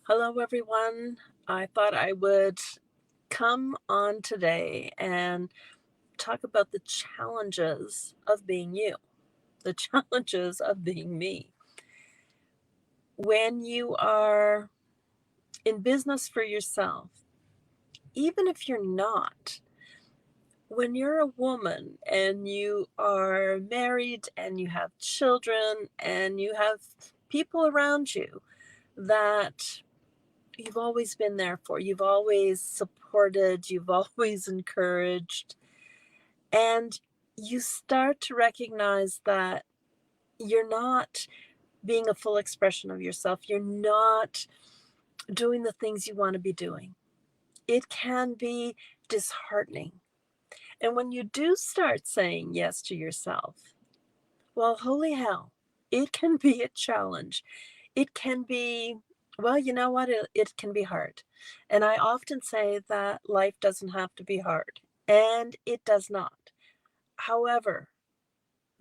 Hello, everyone. I thought I would come on today and talk about the challenges of being you, the challenges of being me. When you are in business for yourself, even if you're not, when you're a woman and you are married and you have children and you have people around you that you've always been there for, you've always supported, you've always encouraged, and you start to recognize that you're not being a full expression of yourself. You're not doing the things you want to be doing. It can be disheartening. And when you do start saying yes to yourself, well, holy hell, it can be a challenge. It can be, well, you know what? It can be hard. And I often say that life doesn't have to be hard, and it does not. However,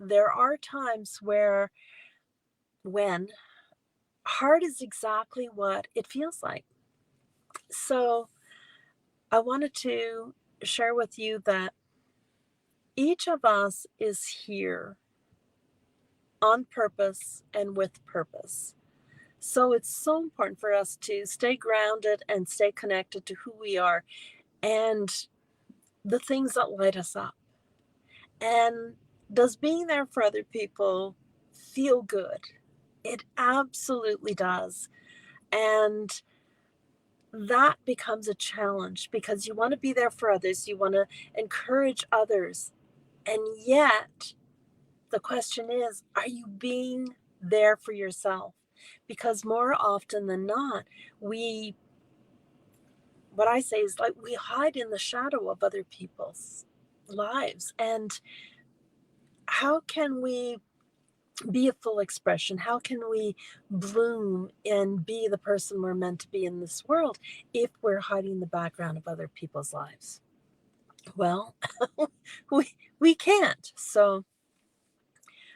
there are times when hard is exactly what it feels like. So I wanted to share with you that each of us is here on purpose and with purpose. So it's so important for us to stay grounded and stay connected to who we are and the things that light us up. And does being there for other people feel good? It absolutely does. And that becomes a challenge because you want to be there for others, you want to encourage others. And yet, the question is, are you being there for yourself? Because more often than not, we, what I say is like we hide in the shadow of other people's lives. And how can we be a full expression? How can we bloom and be the person we're meant to be in this world if we're hiding the background of other people's lives? Well, we can't. So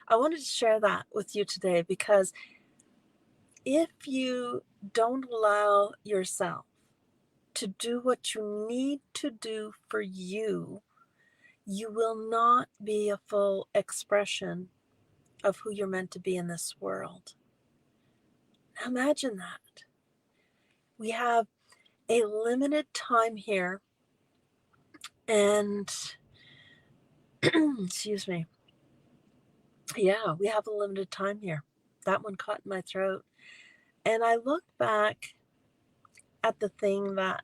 I wanted to share that with you today because if you don't allow yourself to do what you need to do for you, you will not be a full expression of who you're meant to be in this world. Now imagine that. We have a limited time here, and excuse me. Yeah, we have a limited time here. That one caught in my throat. And I look back at the thing that,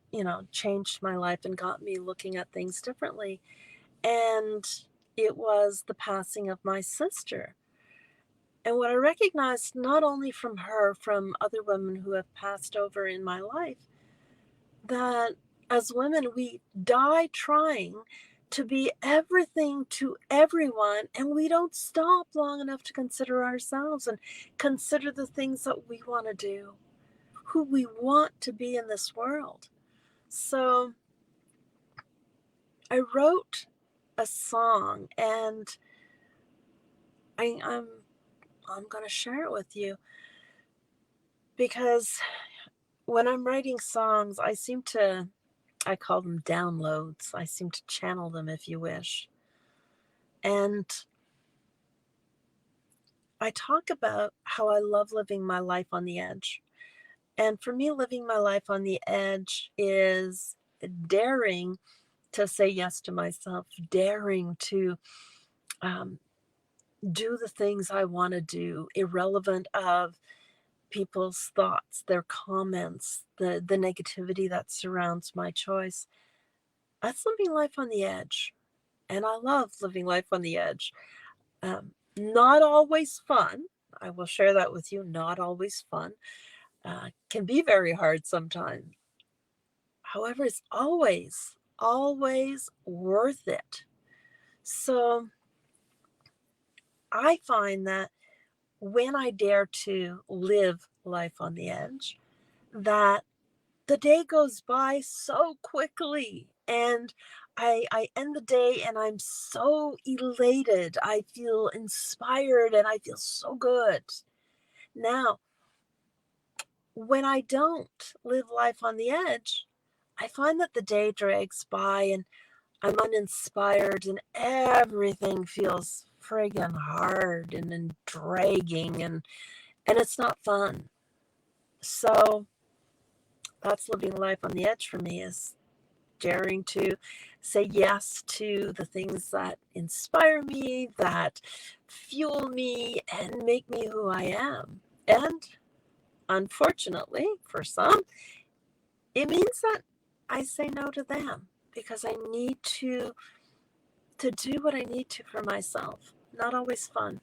changed my life and got me looking at things differently. And it was the passing of my sister. And what I recognized not only from her, from other women who have passed over in my life, that as women, we die trying to be everything to everyone, and we don't stop long enough to consider ourselves and consider the things that we want to do, who we want to be in this world. So I wrote a song, and I, I'm I'm going to share it with you because when I'm writing songs, I call them downloads. I seem to channel them, if you wish. And I talk about how I love living my life on the edge. And for me, living my life on the edge is daring to say yes to myself, daring to um, do the things I want to do, irrelevant of people's thoughts, their comments, the negativity that surrounds my choice. That's living life on the edge. And I love living life on the edge. Not always fun. I will share that with you. Not always fun. Can be very hard sometimes. However, it's always, always worth it. So I find that when I dare to live life on the edge, that the day goes by so quickly and I end the day and I'm so elated. I feel inspired and I feel so good. Now, when I don't live life on the edge, I find that the day drags by and I'm uninspired and everything feels friggin' hard and dragging and it's not fun. So that's living life on the edge for me, is daring to say yes to the things that inspire me, that fuel me, and make me who I am. And unfortunately, for some, it means that I say no to them because I need to do what I need to for myself. Not always fun.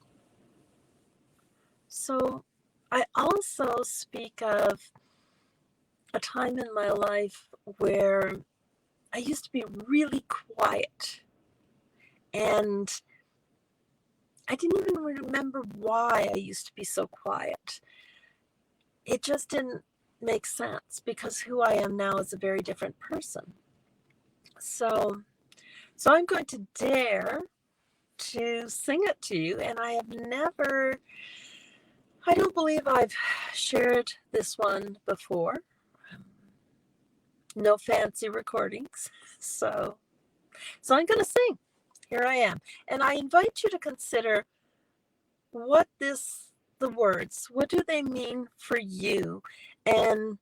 So I also speak of a time in my life where I used to be really quiet and I didn't even remember why I used to be so quiet. It just didn't make sense because who I am now is a very different person. So, so I'm going to dare to sing it to you, and I don't believe I've shared this one before. No fancy recordings. So I'm going to sing. Here I am. And I invite you to consider the words, what do they mean for you? And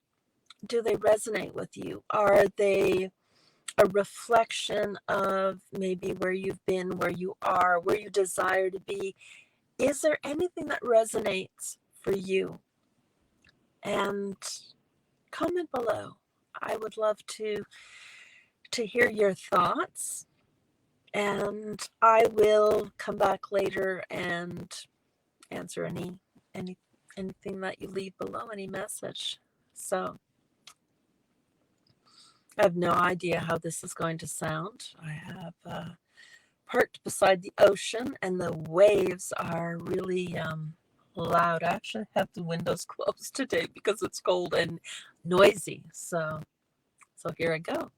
do they resonate with you? Are they a reflection of maybe where you've been, where you are, where you desire to be? Is there anything that resonates for you? And comment below. I would love to hear your thoughts, and I will come back later and answer any anything that you leave below, any message. So I have no idea how this is going to sound. I have parked beside the ocean, and the waves are really loud. I actually have the windows closed today because it's cold and noisy. So here I go.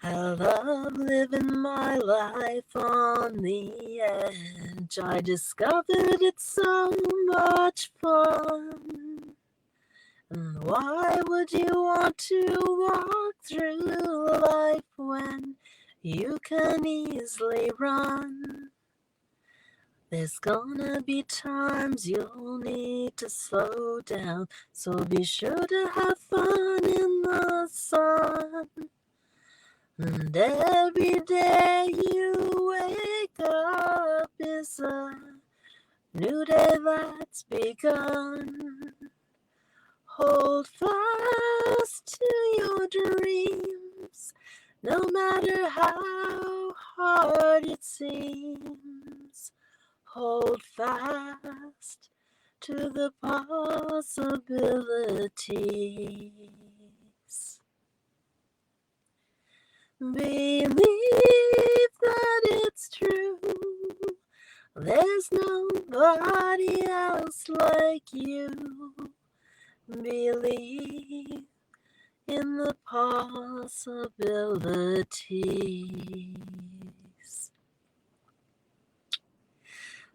I love living my life on the edge. I discovered it's so much fun. And why would you want to walk through life when you can easily run? There's gonna be times you'll need to slow down, so be sure to have fun in the sun. And every day you wake up is a new day that's begun. Hold fast to your dreams, no matter how hard it seems. Hold fast to the possibilities. Believe that it's true. There's nobody else like you. Believe in the possibilities.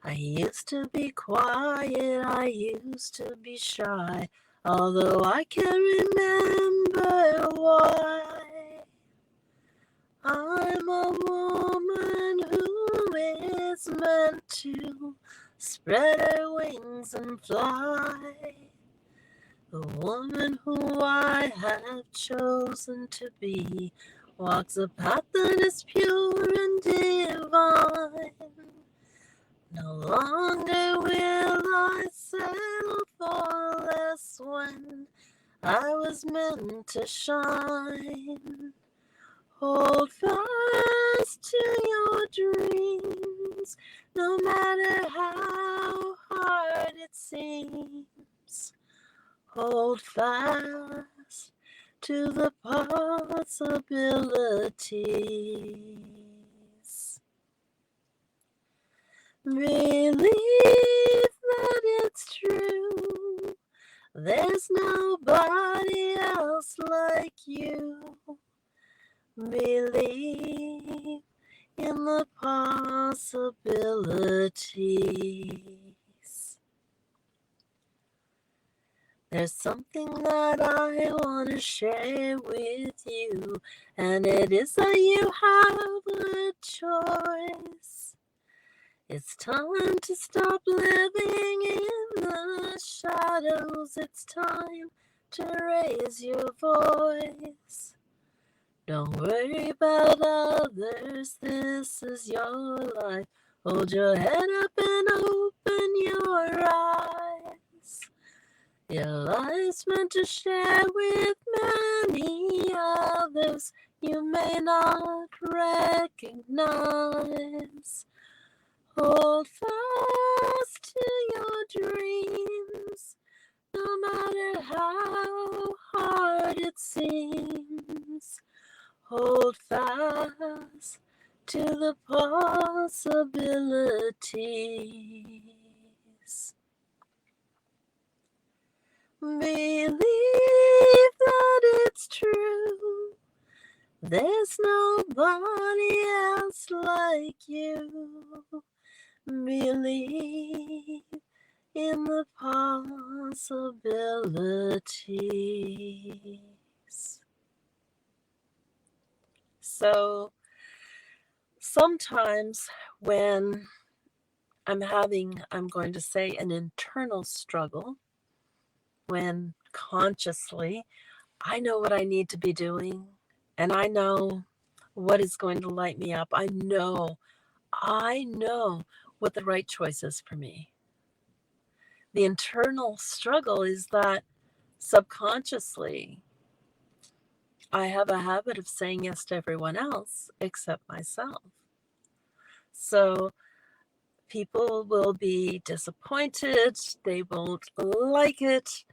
I used to be quiet, I used to be shy, although I can't remember why. I'm a woman who is meant to spread her wings and fly. The woman who I have chosen to be walks a path that is pure and divine. No longer will I settle for less when I was meant to shine. Hold fast to your dreams, no matter how hard it seems. Hold fast to the possibilities. Believe that it's true. There's nobody else like you. Believe in the possibilities. There's something that I want to share with you, and it is that you have a choice. It's time to stop living in the shadows. It's time to raise your voice. Don't worry about others, this is your life. Hold your head up and open your eyes. Your life's meant to share with many others you may not recognize. Hold fast to your dreams, no matter how hard it seems. Hold fast to the possibilities. Believe that it's true. There's nobody else like you. Believe in the possibilities. So sometimes when I'm going to say, an internal struggle, when consciously I know what I need to be doing and I know what is going to light me up. I know what the right choice is for me. The internal struggle is that subconsciously I have a habit of saying yes to everyone else except myself. So people will be disappointed, they won't like it,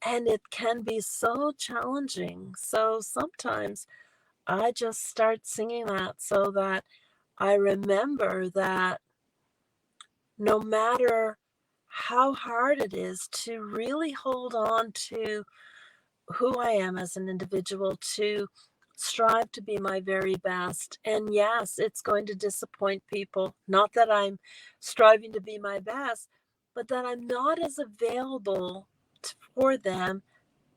and it can be so challenging. So sometimes I just start singing that so that I remember that no matter how hard it is to really hold on to who I am as an individual, to strive to be my very best. And yes, it's going to disappoint people. Not that I'm striving to be my best, but that I'm not as available for them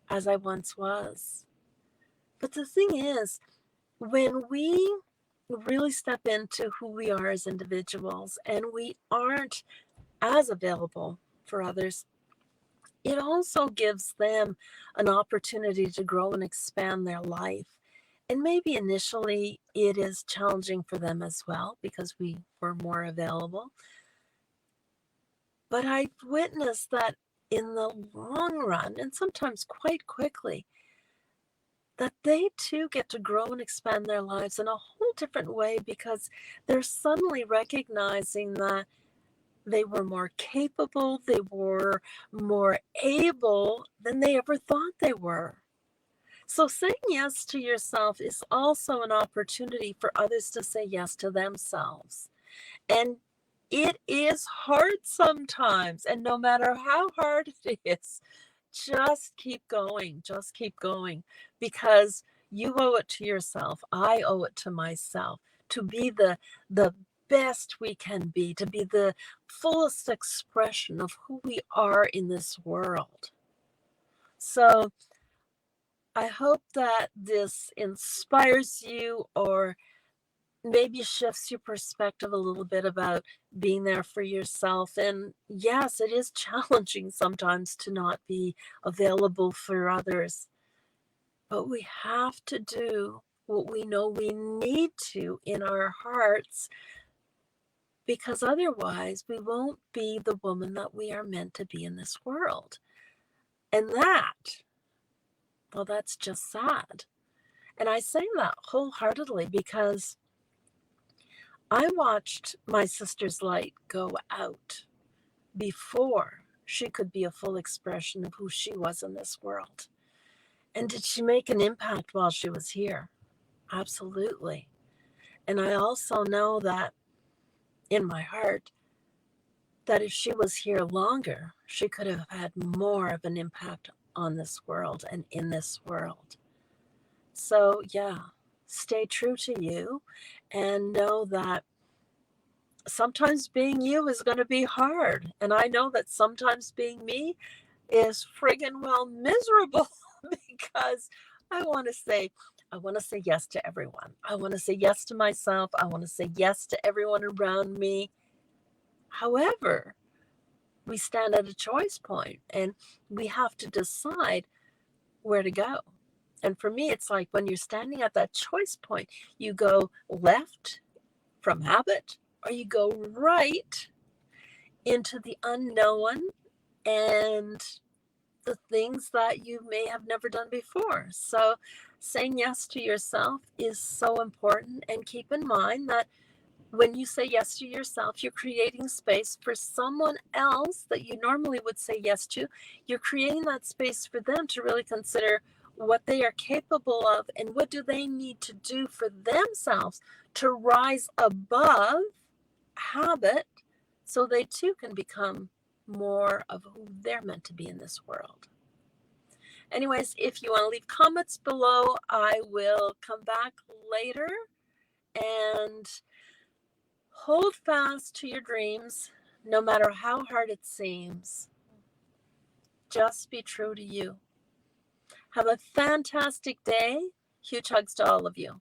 as I once was. But the thing is, when we really step into who we are as individuals and we aren't as available for others, it also gives them an opportunity to grow and expand their life. And maybe initially it is challenging for them as well because we were more available. But I've witnessed that in the long run, and sometimes quite quickly, that they too get to grow and expand their lives in a whole different way because they're suddenly recognizing that they were more capable, they were more able than they ever thought they were. So saying yes to yourself is also an opportunity for others to say yes to themselves. And it is hard sometimes. And no matter how hard it is, just keep going. Just keep going. Because you owe it to yourself. I owe it to myself to be the best we can be, to be the fullest expression of who we are in this world. So I hope that this inspires you or maybe shifts your perspective a little bit about being there for yourself. And yes, it is challenging sometimes to not be available for others, but we have to do what we know we need to in our hearts, because otherwise we won't be the woman that we are meant to be in this world. And that, well, that's just sad. And I say that wholeheartedly because I watched my sister's light go out before she could be a full expression of who she was in this world. And did she make an impact while she was here? Absolutely. And I also know that in my heart, that if she was here longer, she could have had more of an impact on this world and in this world. So, yeah, stay true to you and know that sometimes being you is going to be hard. And I know that sometimes being me is friggin' well miserable because I want to say, I want to say yes to everyone. I want to say yes to myself. I want to say yes to everyone around me. However, we stand at a choice point and we have to decide where to go. And for me, it's like when you're standing at that choice point, you go left from habit or you go right into the unknown and the things that you may have never done before. So, saying yes to yourself is so important. And keep in mind that when you say yes to yourself, you're creating space for someone else that you normally would say yes to. You're creating that space for them to really consider what they are capable of and what do they need to do for themselves to rise above habit so they too can become more of who they're meant to be in this world. Anyways, if you want to leave comments below, I will come back later and hold fast to your dreams no matter how hard it seems. Just be true to you. Have a fantastic day. Huge hugs to all of you.